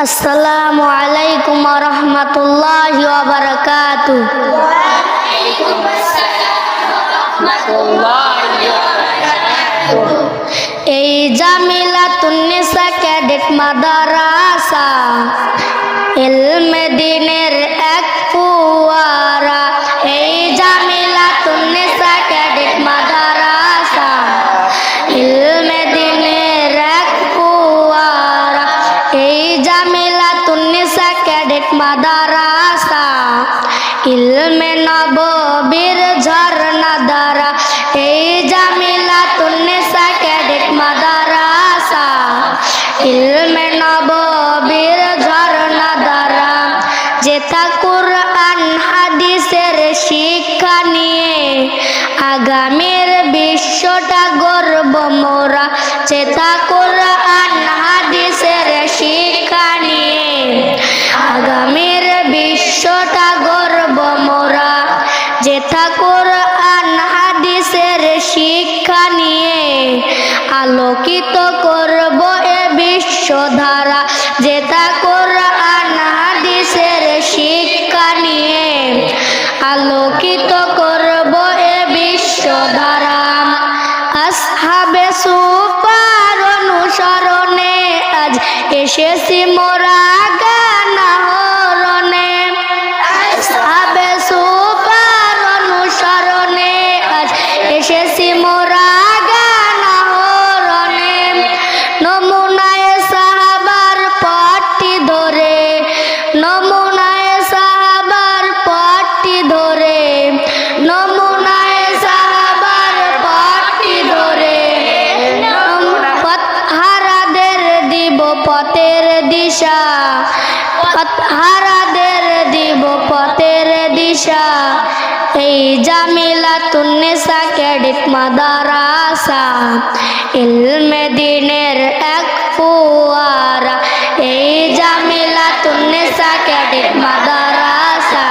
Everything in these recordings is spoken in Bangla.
আসসালামু আলাইকুম ওয়া রাহমাতুল্লাহি ওয়া বারাকাতুহু। এই জামিলাতুন নিসা ক্যাডেট মাদ্রাসা ইলমে দ্বীনের এক ফুয়ারা। এই জামিলাতুন নিসা ক্যাডেট মাদ্রাসা ইলমে দ্বীনের এক ফুয়ারা। এই জামিলাতুন নিসা ক্যাডেট মাদ্রাসা ইলমে নববীর ঝরনা দ্বারা। এই জামিলাতুন নিসা ক্যাডেট মাদ্রাসা ইলমে নববীর ঝরনা দ্বারা। যেথা কুরআন হাদিসের শিক্ষা নিয়ে আগামীর বিশ্বটা গর্ব মোরা। যেথা কুরআন হাদিসের শিক্ষা নিয়ে আগামীর বিশ্বটা গর্ব মোরা। যেথা কুরআন হাদিসের শিক্ষা নিয়ে আলোকিত করব এ বিশ্বধারা। যেথা কুরআন হাদিসের শিক্ষা নিয়ে আলোকিত করব এ বিশ্বধারা। আসহাবে সুফার অনুসরণে আজ এসেছি মোরা গানা হরণে। আসহাবে সুফার অনুসরণে আজ এসেছি মোরা গানা হরণে। নমুনায়ে সাহাবার পথটি ধরে, নমুনায়ে সাহাবার পথটি ধরে, নমুনায়ে সাহাবার পথটি ধরে। পথহারাদের দিব পথের দিশা, পথহারাদের দিব পথের দিশা। এই জামিলাতুন নিসা ক্যাডেট মাদ্রাসা ইলমে দ্বীনের এক ফুয়ারা। এই জামিলাতুন নিসা ক্যাডেট মাদ্রাসা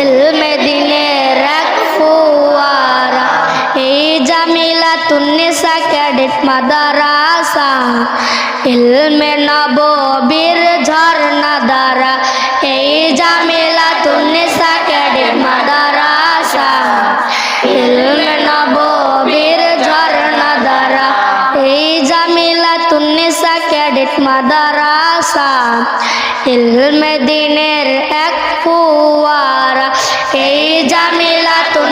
ইলমে দ্বীনের এক ফুয়ারা। এই জামিলাতুন নিসা ক্যাডেট মাদ্রাসা ইলমে নববীর ঝরনা দ্বারা। এই জামিলাতুন নিসা ক্যাডেট মাদ্রাসা ইলমে নববীর ঝরনা দ্বারা। এই জামিলাতুন নিসা ক্যাডেট মাদ্রাসা ইলমে দ্বীনের এক ফুয়ারা। এই জামিলাতুন